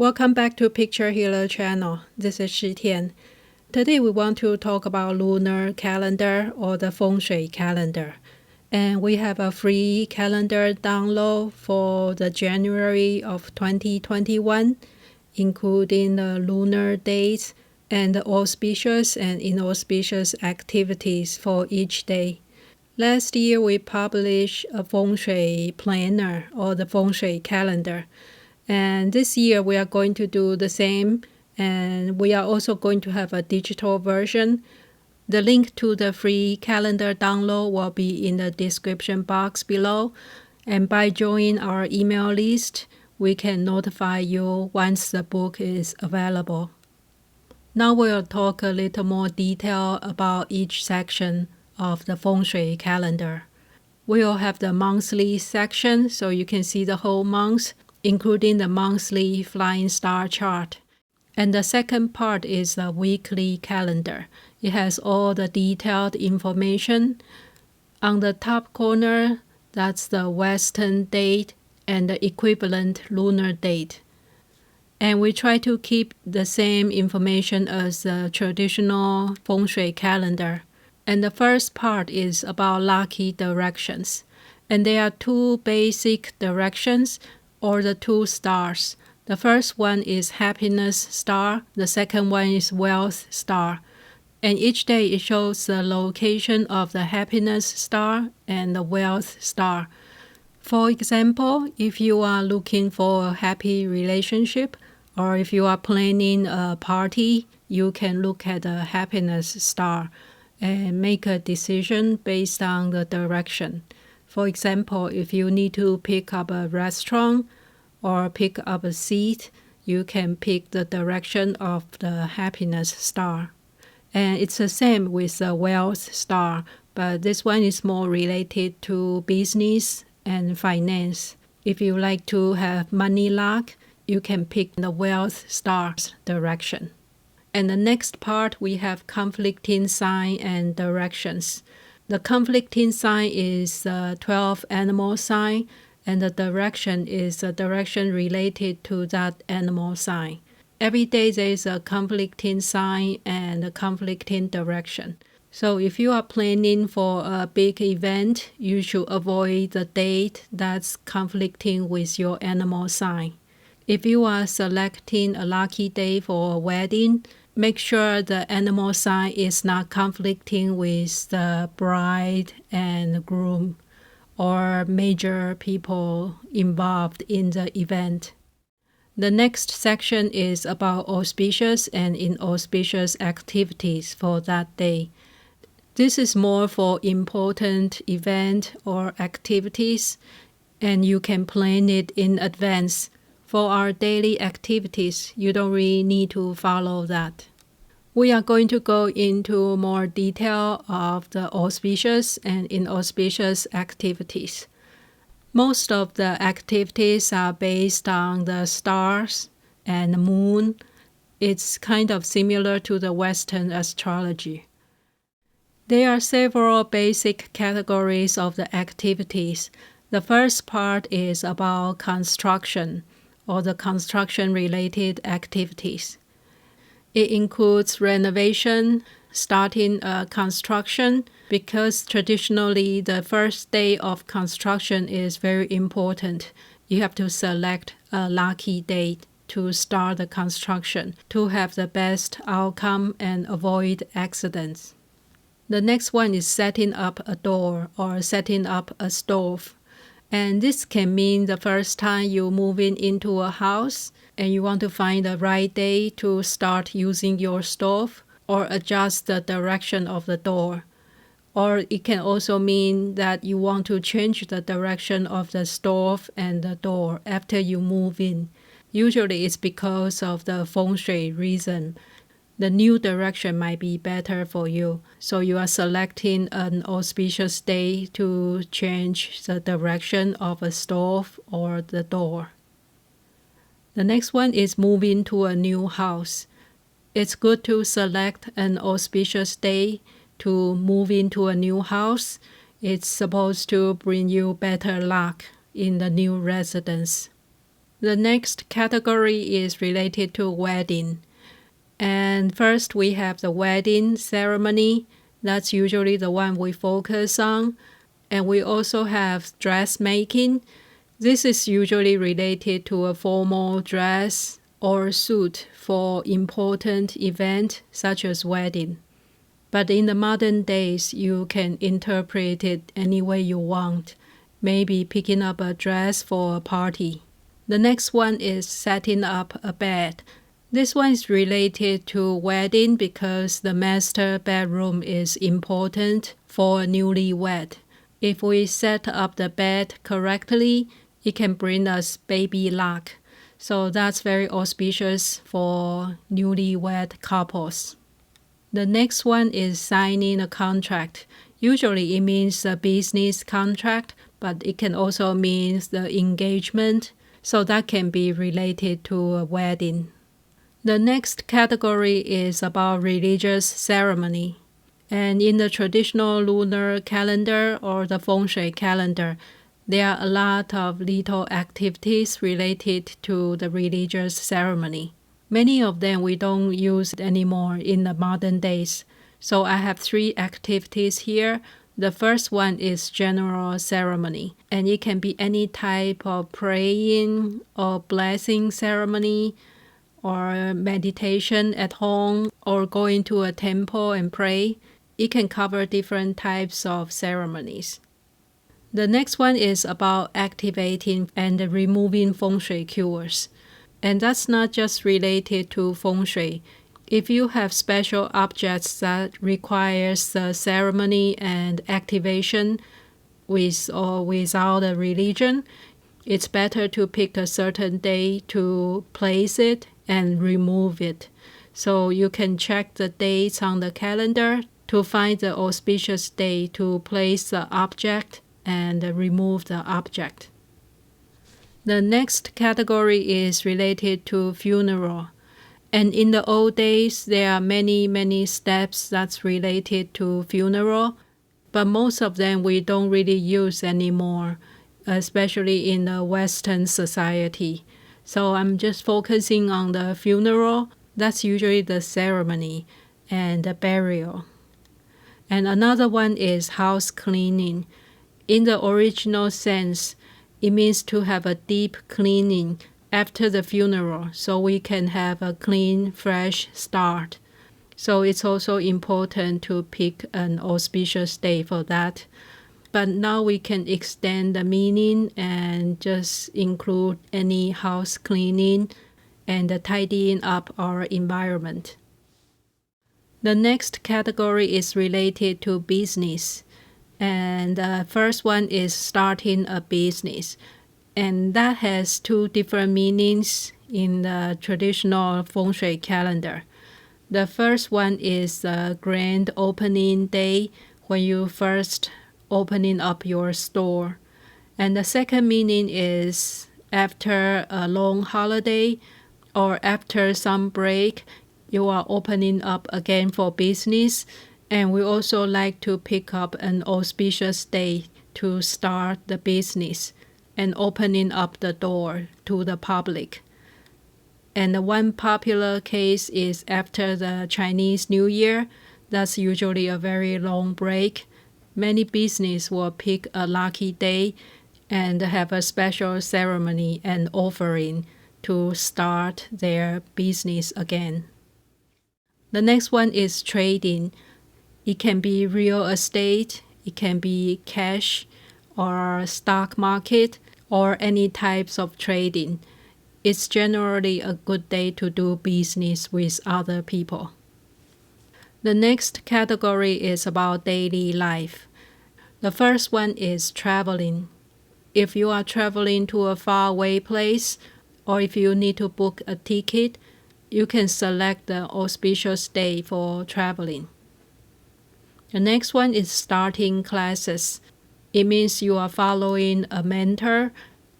Welcome back to Picture Healer channel. This is Shi Tian. Today we want to talk about lunar calendar or the Feng Shui calendar. And we have a free calendar download for the January of 2021, including the lunar dates and the auspicious and inauspicious activities for each day. Last year we published a Feng Shui planner or the Feng Shui calendar. And this year we are going to do the same, and we are also going to have a digital version. The link to the free calendar download will be in the description box below, and by joining our email list, we can notify you once the book is available. Now we'll talk a little more detail about each section of the Feng Shui calendar. We'll have the monthly section so you can see the whole month, including the monthly flying star chart. And the second part is the weekly calendar. It has all the detailed information. On the top corner, that's the Western date and the equivalent lunar date. And we try to keep the same information as the traditional Feng Shui calendar. And the first part is about lucky directions. And there are two basic directions, or the two stars. The first one is happiness star, the second one is wealth star. And each day it shows the location of the happiness star and the wealth star. For example, if you are looking for a happy relationship, or if you are planning a party, you can look at the happiness star and make a decision based on the direction. For example, if you need to pick up a restaurant or pick up a seat, you can pick the direction of the happiness star. And it's the same with the wealth star, but this one is more related to business and finance. If you like to have money luck, you can pick the wealth star's direction. And the next part, we have conflicting sign and directions. The conflicting sign is the 12 animal sign, and the direction is a direction related to that animal sign. Every day there is a conflicting sign and a conflicting direction. So if you are planning for a big event, you should avoid the date that's conflicting with your animal sign. If you are selecting a lucky day for a wedding, make sure the animal sign is not conflicting with the bride and groom or major people involved in the event. The next section is about auspicious and inauspicious activities for that day. This is more for important event or activities, and you can plan it in advance. For our daily activities, you don't really need to follow that. We are going to go into more detail of the auspicious and inauspicious activities. Most of the activities are based on the stars and the moon. It's kind of similar to the Western astrology. There are several basic categories of the activities. The first part is about construction or the construction-related activities. It includes renovation, starting a construction, because traditionally the first day of construction is very important. You have to select a lucky date to start the construction to have the best outcome and avoid accidents. The next one is setting up a door or setting up a stove. And this can mean the first time you move into a house and you want to find the right day to start using your stove or adjust the direction of the door. Or it can also mean that you want to change the direction of the stove and the door after you move in. Usually it's because of the Feng Shui reason. The new direction might be better for you. So you are selecting an auspicious day to change the direction of a stove or the door. The next one is moving to a new house. It's good to select an auspicious day to move into a new house. It's supposed to bring you better luck in the new residence. The next category is related to wedding. And first we have the wedding ceremony. That's usually the one we focus on. And we also have dressmaking. This is usually related to a formal dress or suit for important event such as wedding. But in the modern days, you can interpret it any way you want. Maybe picking up a dress for a party. The next one is setting up a bed. This one is related to wedding because the master bedroom is important for a newlywed. If we set up the bed correctly, it can bring us baby luck. So that's very auspicious for newlywed couples. The next one is signing a contract. Usually it means a business contract, but it can also mean the engagement. So that can be related to a wedding. The next category is about religious ceremony. And in the traditional lunar calendar or the Feng Shui calendar, there are a lot of little activities related to the religious ceremony. Many of them we don't use anymore in the modern days. So I have 3 activities here. The first one is general ceremony, and it can be any type of praying or blessing ceremony or meditation at home or going to a temple and pray. It can cover different types of ceremonies. The next one is about activating and removing Feng Shui cures. And that's not just related to Feng Shui. If you have special objects that requires the ceremony and activation with or without a religion, it's better to pick a certain day to place it and remove it. So you can check the dates on the calendar to find the auspicious day to place the object and remove the object. The next category is related to funeral. And in the old days, there are many steps that's related to funeral, but most of them we don't really use anymore, especially in the Western society. So I'm just focusing on the funeral. That's usually the ceremony and the burial. And another one is house cleaning. In the original sense, it means to have a deep cleaning after the funeral so we can have a clean, fresh start. So it's also important to pick an auspicious day for that. But now we can extend the meaning and just include any house cleaning and tidying up our environment. The next category is related to business. And the first one is starting a business. And that has 2 different meanings in the traditional Feng Shui calendar. The first one is the grand opening day when you first opening up your store. And the second meaning is after a long holiday or after some break, you are opening up again for business. And we also like to pick up an auspicious day to start the business and opening up the door to the public. And the one popular case is after the Chinese New Year. That's usually a very long break. Many businesses will pick a lucky day and have a special ceremony and offering to start their business again. The next one is trading. It can be real estate, it can be cash or stock market or any types of trading. It's generally a good day to do business with other people. The next category is about daily life. The first one is traveling. If you are traveling to a faraway place or if you need to book a ticket, you can select the auspicious day for traveling. The next one is starting classes. It means you are following a mentor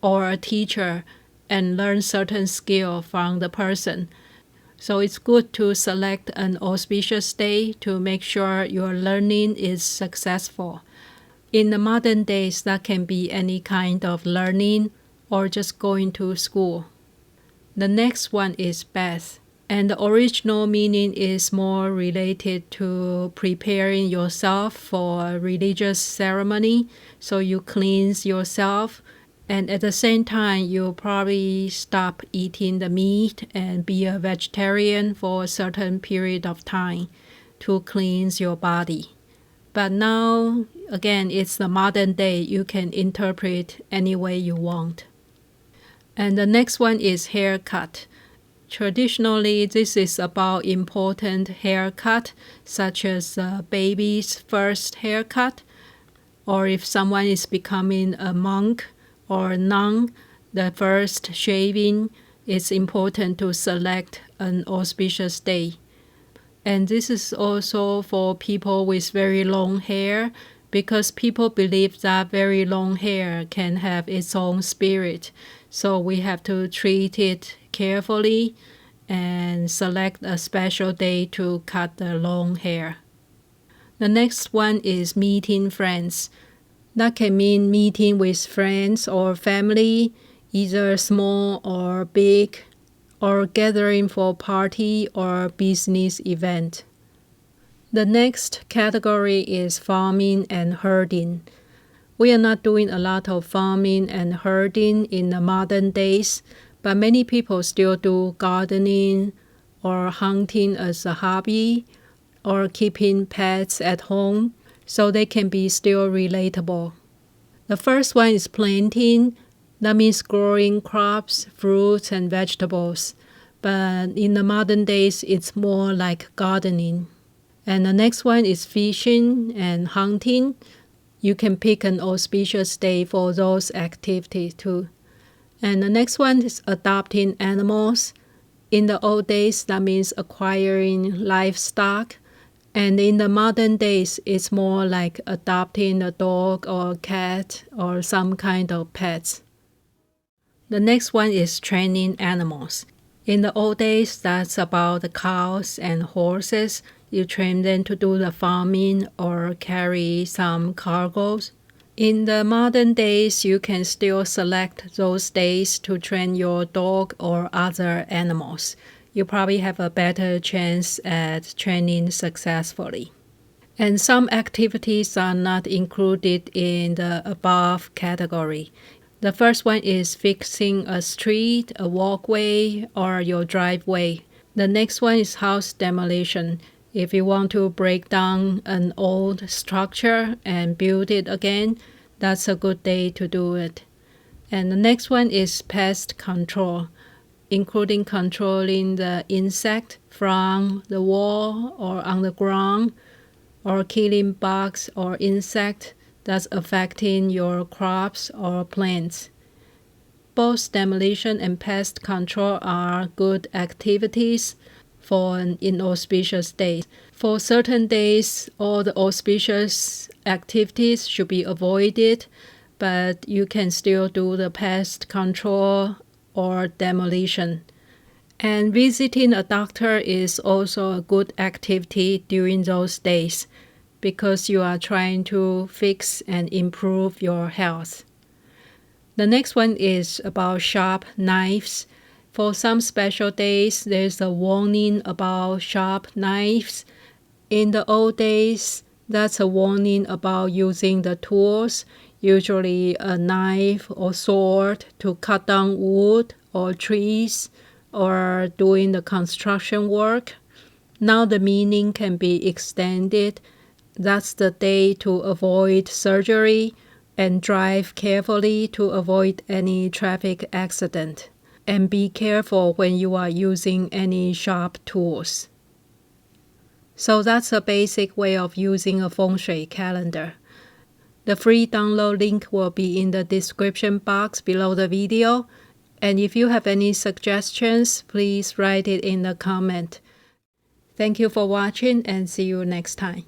or a teacher and learn certain skill from the person. So it's good to select an auspicious day to make sure your learning is successful. In the modern days, that can be any kind of learning or just going to school. The next one is bath. And the original meaning is more related to preparing yourself for a religious ceremony. So you cleanse yourself, and at the same time, you'll probably stop eating the meat and be a vegetarian for a certain period of time to cleanse your body. But now, again, it's the modern day. You can interpret any way you want. And the next one is haircut. Traditionally, this is about important haircut, such as a baby's first haircut, or if someone is becoming a monk or a nun, the first shaving, it's important to select an auspicious day. And this is also for people with very long hair, because people believe that very long hair can have its own spirit. So we have to treat it carefully and select a special day to cut the long hair. The next one is meeting friends. That can mean meeting with friends or family, either small or big, or gathering for party or business event. The next category is farming and herding. We are not doing a lot of farming and herding in the modern days, but many people still do gardening or hunting as a hobby or keeping pets at home, so they can be still relatable. The first one is planting. That means growing crops, fruits, and vegetables. But in the modern days, it's more like gardening. And the next one is fishing and hunting. You can pick an auspicious day for those activities too. And the next one is adopting animals. In the old days, that means acquiring livestock. And in the modern days, it's more like adopting a dog or a cat or some kind of pets. The next one is training animals. In the old days, that's about the cows and horses. You train them to do the farming or carry some cargoes. In the modern days, you can still select those days to train your dog or other animals. You probably have a better chance at training successfully. And some activities are not included in the above category. The first one is fixing a street, a walkway, or your driveway. The next one is house demolition. If you want to break down an old structure and build it again, that's a good day to do it. And the next one is pest control, including controlling the insect from the wall or on the ground, or killing bugs or insects that's affecting your crops or plants. Both demolition and pest control are good activities for an inauspicious day. For certain days, all the auspicious activities should be avoided, but you can still do the pest control or demolition. And visiting a doctor is also a good activity during those days, because you are trying to fix and improve your health. The next one is about sharp knives. For some special days, there's a warning about sharp knives. In the old days, that's a warning about using the tools, usually a knife or sword to cut down wood or trees or doing the construction work. Now the meaning can be extended. That's the day to avoid surgery and drive carefully to avoid any traffic accident. And be careful when you are using any sharp tools. So that's a basic way of using a Feng Shui calendar. The free download link will be in the description box below the video. And if you have any suggestions, please write it in the comment. Thank you for watching and see you next time.